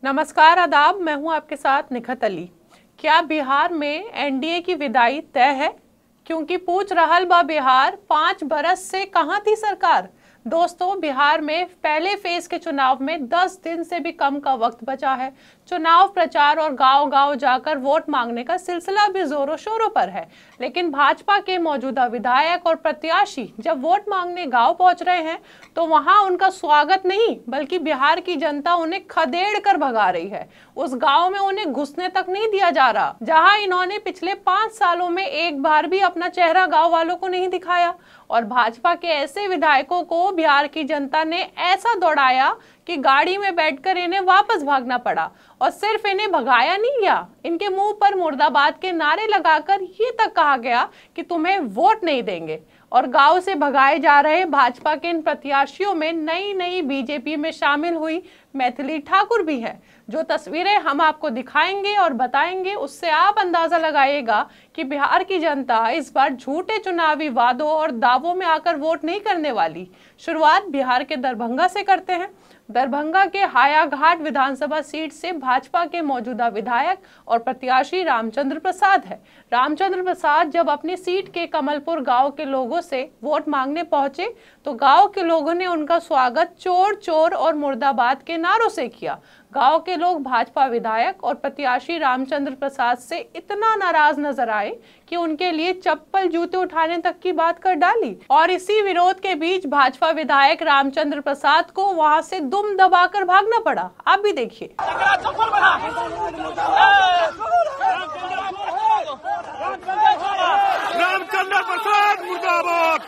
नमस्कार, आदाब। मैं हूं आपके साथ निखत अली। क्या बिहार में एनडीए की विदाई तय है? क्योंकि पूछ रहल बा बिहार, 5 बरस से कहां थी सरकार। दोस्तों, बिहार में पहले फेज के चुनाव में 10 दिन से भी कम का वक्त बचा है। चुनाव प्रचार और गांव-गांव जाकर वोट मांगने का सिलसिला भी जोरों शोरों पर है। लेकिन भाजपा के मौजूदा विधायक और प्रत्याशी जब वोट मांगने गांव पहुंच रहे हैं तो वहां उनका स्वागत नहीं, बल्कि बिहार की जनता उन्हें खदेड़ कर भगा रही है। उस गांव में उन्हें घुसने तक नहीं दिया जा रहा, जहां इन्होंने पिछले 5 सालों में एक बार भी अपना चेहरा गांव वालों को नहीं दिखाया। और भाजपा के ऐसे विधायकों को बिहार की जनता ने ऐसा दौड़ाया कि गाड़ी में बैठकर इन्हें वापस भागना पड़ा। और सिर्फ इन्हें भगाया नहीं गया, इनके मुंह पर मुर्दाबाद के नारे लगाकर ये तक कहा गया कि तुम्हें वोट नहीं देंगे। और गांव से भगाए जा रहे भाजपा के इन प्रत्याशियों में नई नई बीजेपी में शामिल हुई मैथिली ठाकुर भी है। जो तस्वीरें हम आपको दिखाएंगे और बताएंगे, उससे आप अंदाजा लगाइएगा कि बिहार की जनता इस बार झूठे चुनावी वादों और दावों में आकर वोट नहीं करने वाली। शुरुआत बिहार के दरभंगा से करते हैं। दरभंगा के हायाघाट विधानसभा सीट से भाजपा के मौजूदा विधायक और प्रत्याशी रामचंद्र प्रसाद है। रामचंद्र प्रसाद जब अपनी सीट के कमलपुर गांव के लोगों से वोट मांगने पहुंचे तो गांव के लोगों ने उनका स्वागत चोर चोर और मुर्दाबाद के नारों से किया। गांव के लोग भाजपा विधायक और प्रत्याशी रामचंद्र प्रसाद से इतना नाराज नजर आए कि उनके लिए चप्पल जूते उठाने तक की बात कर डाली। और इसी विरोध के बीच भाजपा विधायक रामचंद्र प्रसाद को वहां से दुम दबाकर भागना पड़ा। आप भी देखिए। रामचंद्र प्रसाद मुर्दाबाद।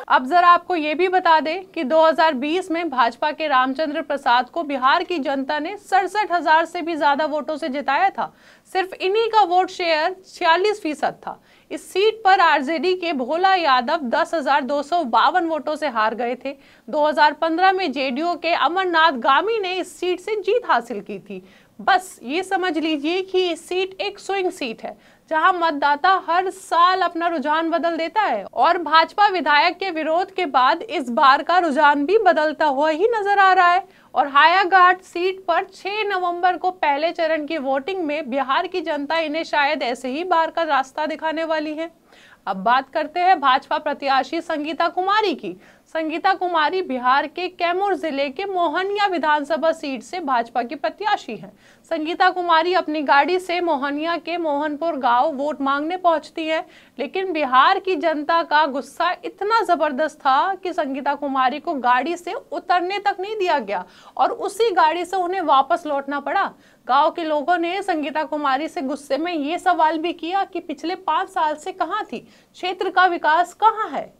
अब जरा आपको ये भी बता दें कि 2020 में भाजपा के रामचंद्र प्रसाद को बिहार की जनता ने 67,000 से भी ज्यादा वोटों से जिताया था। सिर्फ इन्हीं का वोट शेयर 46% था। इस सीट पर आरजेडी के भोला यादव 10,252 वोटों से हार गए थे। 2015 में जेडीयू के अमरनाथ गामी ने इस सीट से जीत हासिल की थी। बस ये समझ लीजिए कि ये सीट एक स्विंग सीट है, जहां मतदाता हर साल अपना रुझान बदल देता है। और भाजपा विधायक के विरोध के बाद इस बार का रुझान भी बदलता हुआ ही नजर आ रहा है। और हायाघाट सीट पर 6 नवंबर को पहले चरण की वोटिंग में बिहार की जनता इन्हें शायद ऐसे ही बार का रास्ता दिखाने वाली है। अब बात करते हैं भाजपा प्रत्याशी संगीता कुमारी की। संगीता कुमारी बिहार के कैमूर जिले के मोहनिया विधानसभा सीट से भाजपा की प्रत्याशी हैं। संगीता कुमारी अपनी गाड़ी से मोहनिया के मोहनपुर गांव वोट मांगने पहुंचती है, लेकिन बिहार की जनता का गुस्सा इतना जबरदस्त था कि संगीता कुमारी को गाड़ी से उतरने तक नहीं दिया गया और उसी गाड़ी से उन्हें वापस लौटना पड़ा। गांव के लोगों ने संगीता कुमारी से गुस्से में ये सवाल भी किया कि पिछले 5 साल से कहां थी, क्षेत्र का विकास कहां है।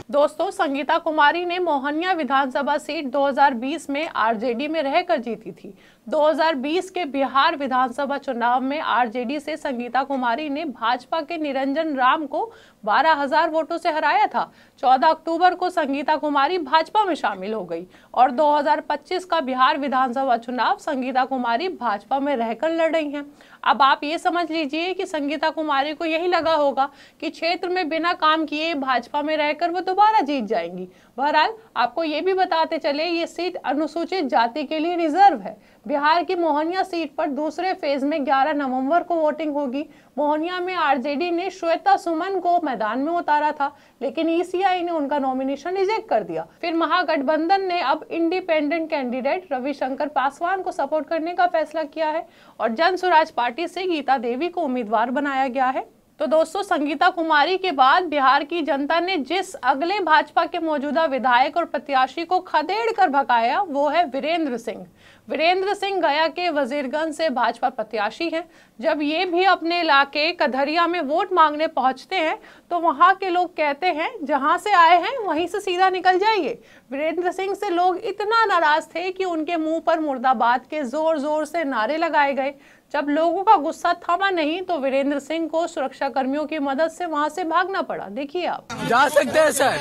दोस्तों, संगीता कुमारी ने मोहनिया विधानसभा सीट 2020 में आरजेडी में रहकर जीती थी। 2020 के बिहार विधानसभा चुनाव में आरजेडी से संगीता कुमारी ने भाजपा के निरंजन राम को 12,000 वोटों से हराया था। 14 अक्टूबर को संगीता कुमारी भाजपा में शामिल हो गई और 2025 का बिहार विधानसभा चुनाव संगीता कुमारी भाजपा में रहकर लड़ रही हैं। अब आप ये समझ लीजिए कि संगीता कुमारी को यही लगा होगा कि क्षेत्र में बिना काम किए भाजपा में रहकर वो दोबारा जीत जाएंगी। बहरहाल, आपको ये भी बताते चले, ये सीट अनुसूचित जाति के लिए रिजर्व है। बिहार की मोहनिया सीट पर दूसरे फेज में 11 नवंबर को वोटिंग होगी। मोहनिया में आरजेडी ने श्वेता सुमन को मैदान में उतारा था, लेकिन ईसीआई ने उनका नॉमिनेशन रिजेक्ट कर दिया। फिर महागठबंधन ने अब इंडिपेंडेंट कैंडिडेट रविशंकर पासवान को सपोर्ट करने का फैसला किया है और जन स्वराज पार्टी से गीता देवी को उम्मीदवार बनाया गया है। तो दोस्तों, संगीता कुमारी के बाद बिहार की जनता ने जिस अगले भाजपा के मौजूदा विधायक और प्रत्याशी को खदेड़ कर भगाया, वो है वीरेंद्र सिंह। वीरेंद्र सिंह गया के वजीरगंज से भाजपा प्रत्याशी हैं। जब ये भी अपने इलाके कधरिया में वोट मांगने पहुंचते हैं तो वहां के लोग कहते हैं, जहां से आए हैं वहीं से सीधा निकल जाइए। वीरेंद्र सिंह से लोग इतना नाराज थे कि उनके मुंह पर मुर्दाबाद के जोर जोर से नारे लगाए गए। जब लोगों का गुस्सा थमा नहीं तो वीरेंद्र सिंह को सुरक्षा कर्मियों की मदद से वहां से भागना पड़ा। देखिए आप। जा सकते हैं सर,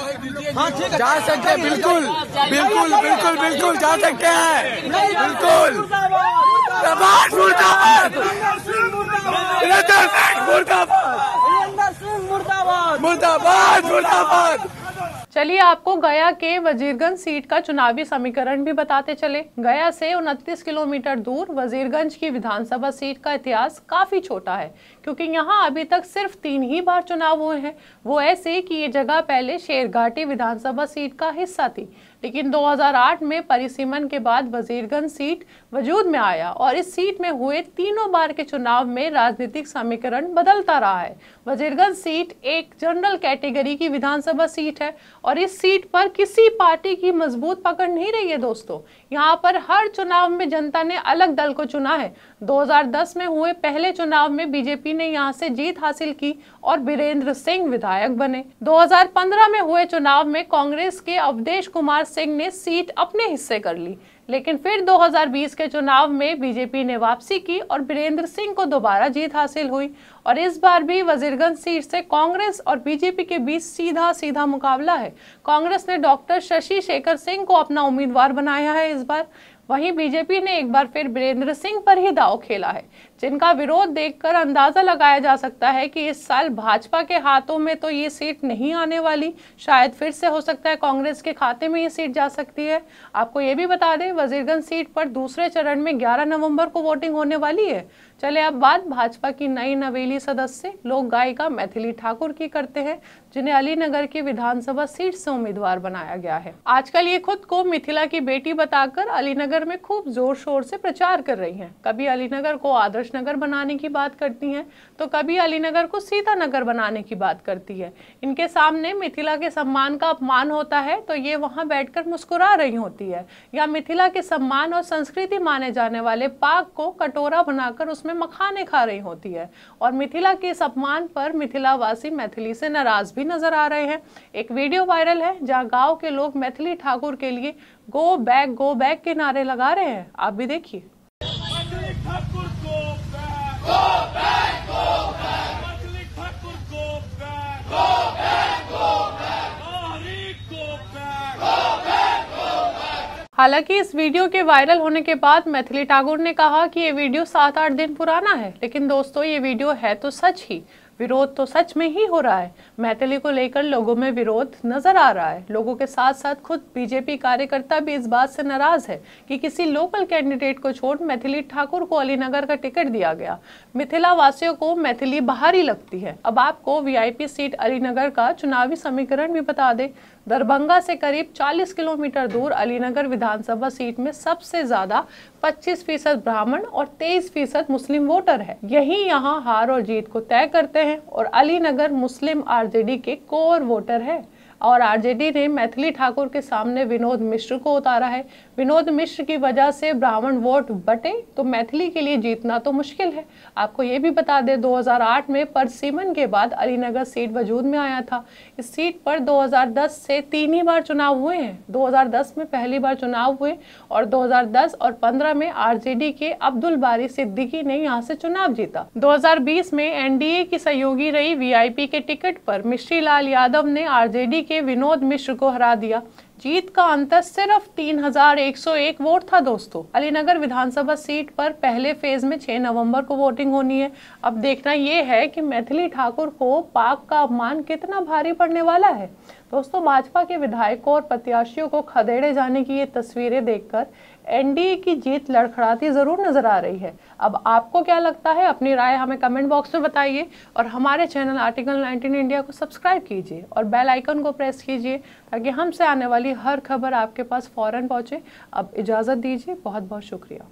जा सकते हैं, बिल्कुल बिल्कुल बिल्कुल बिल्कुल जा सकते हैं, बिल्कुल। मुर्दाबाद मुर्दाबाद मुर्दाबाद मुर्दाबाद। चलिए आपको गया के वजीरगंज सीट का चुनावी समीकरण भी बताते चले। गया से 29 किलोमीटर दूर वजीरगंज की विधानसभा सीट का इतिहास काफी छोटा है, क्योंकि यहाँ अभी तक सिर्फ 3 ही बार चुनाव हुए हैं। वो ऐसे कि ये जगह पहले शेरघाटी विधानसभा सीट का हिस्सा थी, लेकिन 2008 में परिसीमन के बाद वजीरगंज सीट वजूद में आया और इस सीट में हुए तीनों बार के चुनाव में राजनीतिक समीकरण बदलता रहा है। वजीरगंज सीट एक जनरल कैटेगरी की विधानसभा सीट है और इस सीट पर किसी पार्टी की मजबूत पकड़ नहीं रही है दोस्तों। यहाँ पर हर चुनाव में जनता ने अलग दल को चुना है। 2010 में हुए पहले चुनाव में बीजेपी ने यहाँ से जीत हासिल की और वीरेंद्र सिंह विधायक बने। 2015 में हुए चुनाव में कांग्रेस के अवधेश कुमार सिंह ने सीट अपने हिस्से कर ली, लेकिन फिर 2020 के चुनाव में बीजेपी ने वापसी की और वीरेंद्र सिंह को दोबारा जीत हासिल हुई। और इस बार भी वजीरगंज सीट से कांग्रेस और बीजेपी के बीच सीधा मुकाबला है। कांग्रेस ने डॉक्टर शशि शेखर सिंह को अपना उम्मीदवार बनाया है इस बार। वहीं बीजेपी ने एक बार फिर वीरेंद्र सिंह पर ही दांव खेला है, जिनका विरोध देखकर अंदाजा लगाया जा सकता है कि इस साल भाजपा के हाथों में तो ये सीट नहीं आने वाली, शायद फिर से हो सकता है कांग्रेस के खाते में ये सीट जा सकती है। आपको ये भी बता दें वजीरगंज सीट पर दूसरे चरण में 11 नवंबर को वोटिंग होने वाली है। चले अब बात भाजपा की नई नवेली सदस्य लोक गायिका मैथिली ठाकुर की करते हैं, जिन्हें अलीनगर की विधानसभा सीट से उम्मीदवार बनाया गया है। आजकल ये खुद को मिथिला की बेटी बताकर अलीनगर में खूब जोर शोर से प्रचार कर रही हैं। कभी अलीनगर को आदर्श नगर बनाने की बात करती हैं, तो कभी अलीनगर को सीता नगर बनाने की बात करती है। इनके सामने मिथिला के सम्मान का अपमान होता है तो ये वहां बैठकर मुस्कुरा रही होती है, या मिथिला के सम्मान और संस्कृति माने जाने वाले पाक को कटोरा बनाकर उसमें मखाने खा रही होती है। और मिथिला के इस अपमान पर मिथिलावासी मैथिली से नाराज भी नजर आ रहे हैं। एक वीडियो वायरल है जहां गांव के लोग मैथिली ठाकुर के लिए गो बैक के नारे लगा रहे हैं। आप भी देखिए। हालांकि इस वीडियो के वायरल होने के बाद मैथिली ठाकुर ने कहा कि ये वीडियो 7-8 दिन पुराना है, लेकिन दोस्तों ये वीडियो है तो सच ही, विरोध तो सच में ही हो रहा है। मैथिली को लेकर लोगों में विरोध नजर आ रहा है। लोगों के साथ साथ खुद बीजेपी कार्यकर्ता भी इस बात से नाराज है कि किसी लोकल कैंडिडेट को छोड़ मैथिली ठाकुर को अलीनगर का टिकट दिया गया। मिथिला वासियों को मैथिली बाहरी लगती है। अब आपको वीआईपी सीट अलीनगर का चुनावी समीकरण भी बता दे। दरभंगा से करीब 40 किलोमीटर दूर अलीनगर विधानसभा सीट में सबसे ज्यादा 25% ब्राह्मण और 23% मुस्लिम वोटर है। यही यहाँ हार और जीत को तय करते हैं और अलीनगर मुस्लिम आरजेडी के कोर वोटर है। और आरजेडी ने मैथिली ठाकुर के सामने विनोद मिश्र को उतारा है। विनोद मिश्र की वजह से ब्राह्मण वोट बटे तो मैथिली के लिए जीतना तो मुश्किल है। आपको ये भी बता दें 2008 में परसीमन के बाद अलीनगर सीट वजूद में आया था। इस सीट पर 2010 से 3 ही बार चुनाव हुए हैं। 2010 में पहली बार चुनाव हुए और 2010 और 15 में आरजेडी के अब्दुल बारी सिद्दीकी ने यहाँ से चुनाव जीता। 2020 में एनडीए की सहयोगी रही वीआईपी के टिकट पर मिश्री लाल यादव ने आरजेडी के विनोद मिश्र को हरा दिया। जीत का अंतर सिर्फ 3101 वोट था दोस्तों। अलीनगर विधानसभा सीट पर पहले फेज में 6 नवंबर को वोटिंग होनी है। अब देखना ये है कि मैथिली ठाकुर को पाक का अपमान कितना भारी पड़ने वाला है। दोस्तों भाजपा के विधायकों और प्रत्याशियों को खदेड़े जाने की ये तस्वीरें देखकर एनडीए की जीत लड़खड़ाती जरूर नजर आ रही है। अब आपको क्या लगता है, अपनी राय हमें कमेंट बॉक्स में बताइए और हमारे चैनल आर्टिकल 19 इंडिया को सब्सक्राइब कीजिए और बेल आइकन को प्रेस कीजिए ताकि हमसे आने वाली हर खबर आपके पास फौरन पहुंचे। अब इजाजत दीजिए, बहुत बहुत शुक्रिया।